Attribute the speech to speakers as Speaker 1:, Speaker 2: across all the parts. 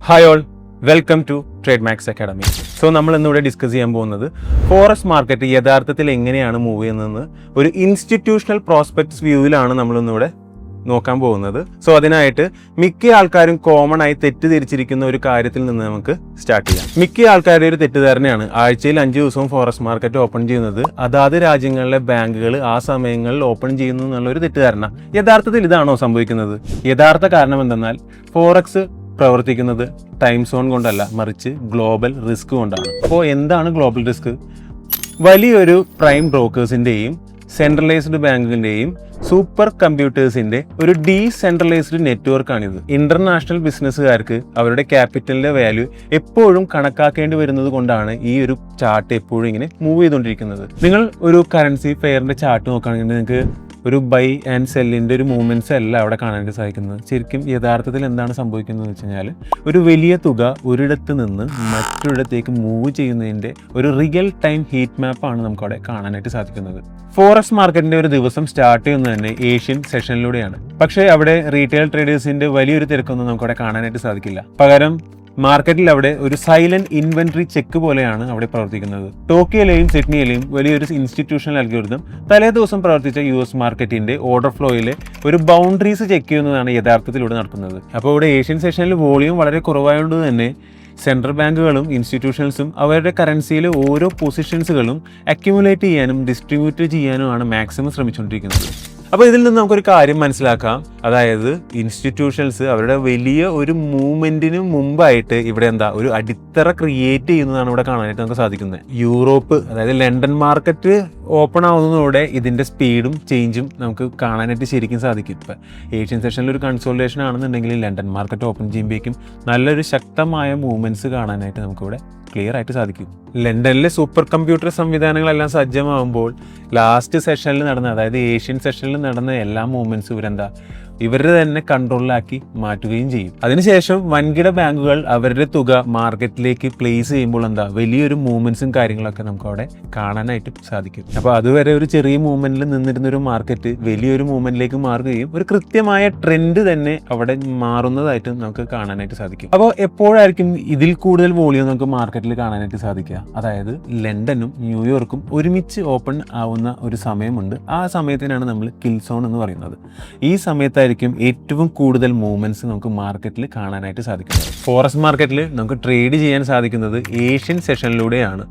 Speaker 1: Hi all, welcome to Trademax academy. So നമ്മൾ ഇന്നിവിടെ discuss ചെയ്യാൻ പോകുന്നത് ഫോറക്സ് മാർക്കറ്റ് യഥാർത്ഥത്തിൽ എങ്ങനെയാണ് മൂവ് ചെയ്യുന്നതെന്ന് ഒരു ഇൻസ്റ്റിറ്റ്യൂഷണൽ പ്രോസ്പെക്ട്സ് വ്യൂവിലാണ് നമ്മളിന്നിവിടെ നോക്കാൻ പോകുന്നത്. സോ അതിനായിട്ട് മിക്ക ആൾക്കാരും കോമൺ ആയി തെറ്റിദ്ധരിച്ചിരിക്കുന്ന ഒരു കാര്യത്തിൽ നിന്ന് നമുക്ക് സ്റ്റാർട്ട് ചെയ്യാം. മിക്ക ആൾക്കാരുടെ ഒരു തെറ്റിദ്ധാരണയാണ് ആഴ്ചയിൽ 5 ദിവസവും ഫോറക്സ് മാർക്കറ്റ് ഓപ്പൺ ചെയ്യുന്നത് അതാത് രാജ്യങ്ങളിലെ ബാങ്കുകൾ ആ സമയങ്ങളിൽ ഓപ്പൺ ചെയ്യുന്നു എന്നുള്ളൊരു തെറ്റിദ്ധാരണ. യഥാർത്ഥത്തിൽ ഇതാണോ സംഭവിക്കുന്നത്? യഥാർത്ഥ കാരണം എന്തെന്നാൽ ഫോറക്സ് പ്രവർത്തിക്കുന്നത് ടൈം സോൺ കൊണ്ടല്ല, മറിച്ച് ഗ്ലോബൽ റിസ്ക് കൊണ്ടാണ്. അപ്പോൾ എന്താണ് ഗ്ലോബൽ റിസ്ക്? വലിയൊരു പ്രൈം ബ്രോക്കേഴ്സിൻ്റെയും സെൻട്രലൈസ്ഡ് ബാങ്കിൻ്റെയും സൂപ്പർ കമ്പ്യൂട്ടേഴ്സിൻ്റെ ഒരു ഡീസെൻട്രലൈസ്ഡ് നെറ്റ്വർക്കാണിത്. ഇന്റർനാഷണൽ ബിസിനസ്സുകാർക്ക് അവരുടെ ക്യാപിറ്റലിൻ്റെ വാല്യൂ എപ്പോഴും കണക്കാക്കേണ്ടി വരുന്നത് കൊണ്ടാണ് ഈ ഒരു ചാർട്ട് എപ്പോഴും ഇങ്ങനെ മൂവ് ചെയ്തുകൊണ്ടിരിക്കുന്നത്. നിങ്ങൾ ഒരു കറൻസി പെയറിൻ്റെ ചാർട്ട് നോക്കുകയാണെങ്കിൽ നിങ്ങൾക്ക് ഒരു ബൈ ആൻഡ് സെല്ലിൻ്റെ ഒരു മൂവ്മെൻറ്റ്സ് അല്ല അവിടെ കാണാനായിട്ട് സാധിക്കുന്നത്. ശരിക്കും യഥാർത്ഥത്തിൽ എന്താണ് സംഭവിക്കുന്നത് വെച്ച് കഴിഞ്ഞാൽ ഒരു വലിയ തുക ഒരിടത്ത് നിന്ന് മറ്റൊരിടത്തേക്ക് മൂവ് ചെയ്യുന്നതിൻ്റെ ഒരു റിയൽ ടൈം ഹീറ്റ് മാപ്പാണ് നമുക്കവിടെ കാണാനായിട്ട് സാധിക്കുന്നത്. ഫോറക്സ് മാർക്കറ്റിൻ്റെ ഒരു ദിവസം സ്റ്റാർട്ട് ചെയ്യുന്നത് തന്നെ ഏഷ്യൻ സെഷനിലൂടെയാണ്. പക്ഷേ അവിടെ റീറ്റെയിൽ ട്രേഡേഴ്സിൻ്റെ വലിയൊരു തിരക്കൊന്നും നമുക്കവിടെ കാണാനായിട്ട് സാധിക്കില്ല. പകരം മാർക്കറ്റിൽ അവിടെ ഒരു സൈലന്റ് ഇൻവെന്ററി ചെക്ക് പോലെയാണ് അവിടെ പ്രവർത്തിക്കുന്നത്. ടോക്കിയോയിലെയും സിഡ്നിയിലെയും വലിയൊരു ഇൻസ്റ്റിറ്റ്യൂഷണൽ അൽഗോരിതം തലേ ദിവസം പ്രവർത്തിച്ച US മാർക്കറ്റിന്റെ ഓർഡർ ഫ്ലോയിലെ ഒരു ബൗണ്ടറീസ് ചെക്ക് ചെയ്യുന്നതാണ് യഥാർത്ഥത്തിൽ ഇവിടെ നടക്കുന്നത്. അപ്പോൾ ഇവിടെ ഏഷ്യൻ സെഷനിൽ വോളിയം വളരെ കുറവായതുകൊണ്ട് തന്നെ സെൻട്രൽ ബാങ്കുകളും ഇൻസ്റ്റിറ്റ്യൂഷൻസും അവരുടെ കറൻസിയിലെ ഓരോ പൊസിഷൻസുകളും അക്യുമുലേറ്റ് ചെയ്യാനും ഡിസ്ട്രിബ്യൂട്ട് ചെയ്യാനുമാണ് മാക്സിമം ശ്രമിച്ചുകൊണ്ടിരിക്കുന്നത്. അപ്പോൾ ഇതിൽ നിന്ന് നമുക്കൊരു കാര്യം മനസ്സിലാക്കാം. അതായത് ഇൻസ്റ്റിറ്റ്യൂഷൻസ് അവരുടെ വലിയ ഒരു മൂവ്മെന്റിന് മുമ്പായിട്ട് ഇവിടെ ഒരു അടിത്തറ ക്രിയേറ്റ് ചെയ്യുന്നതാണ് ഇവിടെ കാണാനായിട്ട് നമുക്ക് സാധിക്കുന്നത്. യൂറോപ്പ്, അതായത് ലണ്ടൻ മാർക്കറ്റ് ഓപ്പൺ ആവുന്നതോടെ ഇതിന്റെ സ്പീഡും ചേഞ്ചും നമുക്ക് കാണാനായിട്ട് ശരിക്കും സാധിക്കും. ഇപ്പം ഏഷ്യൻ സെഷനിൽ ഒരു കൺസോളിഡേഷൻ ആണെന്നുണ്ടെങ്കിൽ ലണ്ടൻ മാർക്കറ്റ് ഓപ്പൺ ചെയ്യുമ്പോഴേക്കും നല്ലൊരു ശക്തമായ മൂവ്മെന്റ്സ് കാണാനായിട്ട് നമുക്കിവിടെ ക്ലിയർ ആയിട്ട് സാധിക്കും. ലണ്ടനിലെ സൂപ്പർ കമ്പ്യൂട്ടർ സംവിധാനങ്ങളെല്ലാം സജ്ജമാകുമ്പോൾ ലാസ്റ്റ് സെഷനിൽ നടന്ന, അതായത് ഏഷ്യൻ സെഷനിൽ നടന്ന എല്ലാ മൂവ്മെന്റ്സും ഇവരുടെ തന്നെ കൺട്രോളിലാക്കി മാറ്റുകയും ചെയ്യും. അതിനുശേഷം വൻകിട ബാങ്കുകൾ അവരുടെ തുക മാർക്കറ്റിലേക്ക് പ്ലേസ് ചെയ്യുമ്പോൾ വലിയൊരു മൂവ്മെന്റ്സും കാര്യങ്ങളൊക്കെ നമുക്ക് അവിടെ കാണാനായിട്ട് സാധിക്കും. അപ്പോൾ അതുവരെ ഒരു ചെറിയ മൂവ്മെന്റിൽ നിന്നിരുന്ന ഒരു മാർക്കറ്റ് വലിയൊരു മൂവ്മെന്റിലേക്ക് മാറുകയും ഒരു കൃത്യമായ ട്രെൻഡ് തന്നെ അവിടെ മാറുന്നതായിട്ട് നമുക്ക് കാണാനായിട്ട് സാധിക്കും. അപ്പോൾ എപ്പോഴായിരിക്കും ഇതിൽ കൂടുതൽ വോളിയം നമുക്ക് മാർക്കറ്റിൽ കാണാനായിട്ട് സാധിക്കുക? അതായത് ലണ്ടനും ന്യൂയോർക്കും ഒരുമിച്ച് ഓപ്പൺ ആവുന്ന ഒരു സമയമുണ്ട്. ആ സമയത്തിനാണ് നമ്മൾ കിൽ സോൺ എന്ന് പറയുന്നത്. ഈ സമയത്തായിരിക്കും ഏറ്റവും കൂടുതൽ മൂവ്മെന്റ്സ് നമുക്ക് മാർക്കറ്റിൽ കാണാനായിട്ട് സാധിക്കുന്നത്. ഫോറക്സ് മാർക്കറ്റിൽ നമുക്ക് ട്രേഡ് ചെയ്യാൻ സാധിക്കുന്നത് ഏഷ്യൻ സെഷനിലൂടെയാണ്.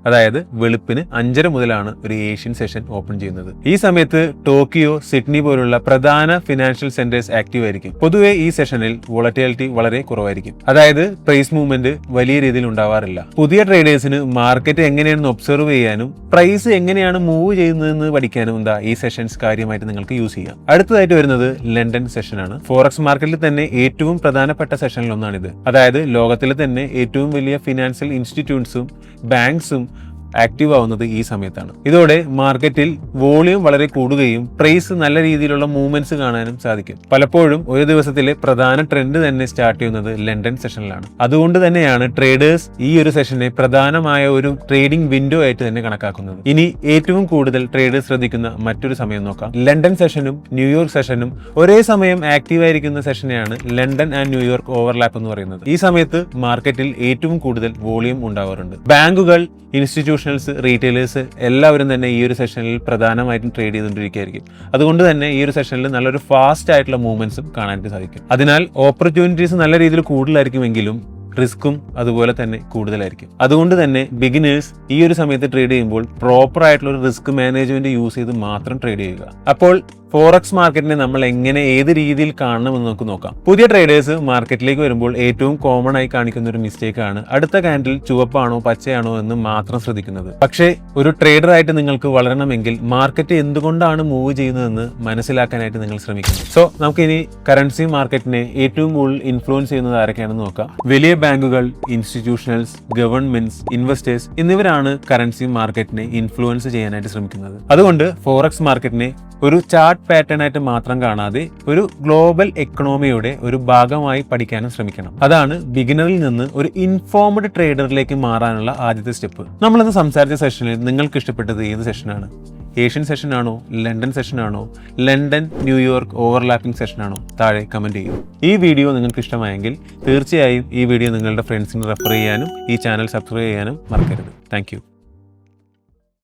Speaker 1: അതായത് വെളുപ്പിന് 5:30 മുതലാണ് ഒരു ഏഷ്യൻ സെഷൻ ഓപ്പൺ ചെയ്യുന്നത്. ഈ സമയത്ത് ടോക്കിയോ, സിഡ്നി പോലുള്ള പ്രധാന ഫിനാൻഷ്യൽ സെന്റേഴ്സ് ആക്റ്റീവ് ആയിരിക്കും. പൊതുവെ ഈ സെഷനിൽ വോളറ്റിലിറ്റി വളരെ കുറവായിരിക്കും. അതായത് പ്രൈസ് മൂവ്മെന്റ് വലിയ രീതിയിൽ ഉണ്ടാവാറില്ല. പുതിയ ട്രേഡേഴ്സിന് മാർക്കറ്റ് എങ്ങനെയാണെന്ന് ഒബ്സർവ് ചെയ്യാനും പ്രൈസ് എങ്ങനെയാണ് മൂവ് ചെയ്യുന്നതെന്ന് പഠിക്കാനും ഈ സെഷൻസ് കാര്യമായിട്ട് നിങ്ങൾക്ക് യൂസ് ചെയ്യാം. അടുത്തതായിട്ട് വരുന്നത് ലണ്ടൻ സെഷനാണ്. ഫോറക്സ് മാർക്കറ്റിൽ തന്നെ ഏറ്റവും പ്രധാനപ്പെട്ട സെഷനിൽ ഒന്നാണിത്. അതായത് ലോകത്തിലെ തന്നെ ഏറ്റവും വലിയ ഫിനാൻഷ്യൽ ഇൻസ്റ്റിറ്റ്യൂട്ട്സും ബാങ്ക്സും ആക്റ്റീവ് ആവുന്നത് ഈ സമയത്താണ്. ഇതോടെ മാർക്കറ്റിൽ വോളിയം വളരെ കൂടുകയും പ്രൈസ് നല്ല രീതിയിലുള്ള മൂവ്മെന്റ്സ് കാണാനും സാധിക്കും. പലപ്പോഴും ഒരു ദിവസത്തിലെ പ്രധാന ട്രെൻഡ് തന്നെ സ്റ്റാർട്ട് ചെയ്യുന്നത് ലണ്ടൻ സെഷനിലാണ്. അതുകൊണ്ട് തന്നെയാണ് ട്രേഡേഴ്സ് ഈ ഒരു സെഷനെ പ്രധാനമായ ഒരു ട്രേഡിംഗ് വിൻഡോ ആയിട്ട് തന്നെ കണക്കാക്കുന്നത്. ഇനി ഏറ്റവും കൂടുതൽ ട്രേഡേഴ്സ് ശ്രദ്ധിക്കുന്ന മറ്റൊരു സമയം നോക്കാം. ലണ്ടൻ സെഷനും ന്യൂയോർക്ക് സെഷനും ഒരേ സമയം ആക്റ്റീവ് ആയിരിക്കുന്ന സെഷനെയാണ് ലണ്ടൻ ആൻഡ് ന്യൂയോർക്ക് ഓവർലാപ്പ് എന്ന് പറയുന്നത്. ഈ സമയത്ത് മാർക്കറ്റിൽ ഏറ്റവും കൂടുതൽ വോളിയം ഉണ്ടാവാറുണ്ട്. ബാങ്കുകൾ, ഇൻസ്റ്റിറ്റ്യൂഷൻസ്, റീറ്റെയിലേഴ്സ് എല്ലാവരും തന്നെ ഈ ഒരു സെഷനിൽ പ്രധാനമായിട്ടും ട്രേഡ് ചെയ്തുകൊണ്ടിരിക്കുകയായിരിക്കും. അതുകൊണ്ട് തന്നെ ഈ ഒരു സെഷനിൽ നല്ലൊരു ഫാസ്റ്റ് ആയിട്ടുള്ള മൂവ്മെന്റ്സും കാണാനായിട്ട് സാധിക്കും. അതിനാൽ ഓപ്പർച്യൂണിറ്റീസ് നല്ല രീതിയിൽ കൂടുതലായിരിക്കുമെങ്കിലും റിസ്ക്കും അതുപോലെ തന്നെ കൂടുതലായിരിക്കും. അതുകൊണ്ട് തന്നെ ബിഗിനേഴ്സ് ഈ ഒരു സമയത്ത് ട്രേഡ് ചെയ്യുമ്പോൾ പ്രോപ്പർ ആയിട്ടുള്ള ഒരു റിസ്ക് മാനേജ്മെന്റ് യൂസ് ചെയ്ത് മാത്രം ട്രേഡ് ചെയ്യുക. അപ്പോൾ ഫോറക്സ് മാർക്കറ്റിനെ നമ്മൾ എങ്ങനെ ഏത് രീതിയിൽ കാണണമെന്ന് നമുക്ക് നോക്കാം. പുതിയ ട്രേഡേഴ്സ് മാർക്കറ്റിലേക്ക് വരുമ്പോൾ ഏറ്റവും കോമൺ ആയി കാണിക്കുന്ന ഒരു മിസ്റ്റേക്ക് ആണ് അടുത്ത ക്യാൻഡിൽ ചുവപ്പാണോ പച്ചയാണോ എന്ന് മാത്രം ശ്രദ്ധിക്കുന്നത്. പക്ഷേ ഒരു ട്രേഡർ ആയിട്ട് നിങ്ങൾക്ക് വളരണമെങ്കിൽ മാർക്കറ്റ് എന്തുകൊണ്ടാണ് മൂവ് ചെയ്യുന്നതെന്ന് മനസ്സിലാക്കാനായിട്ട് നിങ്ങൾ ശ്രമിക്കണം. സോ നമുക്കിനി കറൻസി മാർക്കറ്റിനെ ഏറ്റവും കൂടുതൽ ഇൻഫ്ലുവൻസ് ചെയ്യുന്നത് ആരൊക്കെയാണെന്ന് നോക്കാം. വലിയ ബാങ്കുകൾ, ഇൻസ്റ്റിറ്റ്യൂഷണൽസ്, ഗവൺമെന്റ്സ്, ഇൻവെസ്റ്റേഴ്സ് എന്നിവരാണ് കറൻസി മാർക്കറ്റിനെ ഇൻഫ്ലുവൻസ് ചെയ്യാനായിട്ട് ശ്രമിക്കുന്നത്. അതുകൊണ്ട് ഫോറക്സ് മാർക്കറ്റിനെ ഒരു ചാർട്ട് പാറ്റേൺ ആയിട്ട് മാത്രം കാണാതെ ഒരു ഗ്ലോബൽ എക്കണോമിയുടെ ഒരു ഭാഗമായി പഠിക്കാനും ശ്രമിക്കണം. അതാണ് ബിഗിനറിൽ നിന്ന് ഒരു ഇൻഫോംഡ് ട്രേഡറിലേക്ക് മാറാനുള്ള ആദ്യത്തെ സ്റ്റെപ്പ്. നമ്മളിന്ന് സംസാരിച്ച സെഷനിൽ നിങ്ങൾക്ക് ഇഷ്ടപ്പെട്ടത് ഏത് സെഷനാണ്? ഏഷ്യൻ സെഷനാണോ, ലണ്ടൻ സെഷനാണോ, ലണ്ടൻ ന്യൂയോർക്ക് ഓവർലാപ്പിംഗ് സെഷനാണോ? താഴെ കമൻറ്റ് ചെയ്യൂ. ഈ വീഡിയോ നിങ്ങൾക്ക് ഇഷ്ടമായെങ്കിൽ തീർച്ചയായും ഈ വീഡിയോ നിങ്ങളുടെ ഫ്രണ്ട്സിന് റെഫർ ചെയ്യാനും ഈ ചാനൽ സബ്സ്ക്രൈബ് ചെയ്യാനും മറക്കരുത്. താങ്ക്